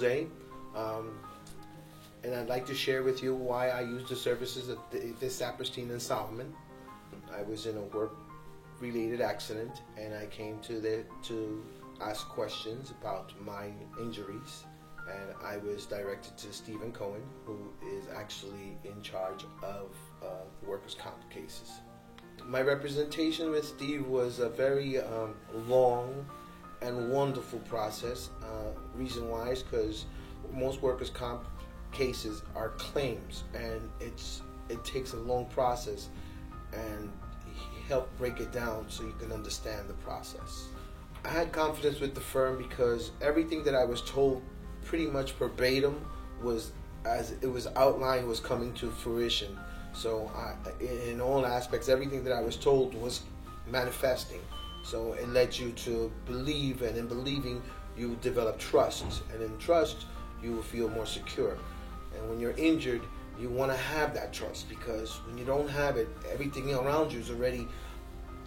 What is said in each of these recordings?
Jose, and I'd like to share with you why I use the services of this Saperstein and Solomon. I was in a work-related accident, and I came to ask questions about my injuries, and I was directed to Stephen Cohen, who is actually in charge of workers' comp cases. My representation with Steve was a very long and wonderful process. Reason why is because most workers' comp cases are claims, and it takes a long process, and he helped break it down so you can understand the process. I had confidence with the firm because everything that I was told pretty much verbatim was, as it was outlined, was coming to fruition. So in all aspects, everything that I was told was manifesting. So it led you to believe, and in believing, you develop trust. And in trust, you will feel more secure. And when you're injured, you want to have that trust, because when you don't have it, everything around you is already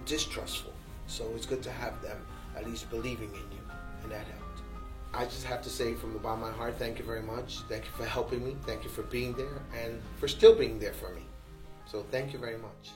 distrustful. So it's good to have them at least believing in you, and that helped. I just have to say from the bottom of my heart, thank you very much. Thank you for helping me. Thank you for being there, and for still being there for me. So thank you very much.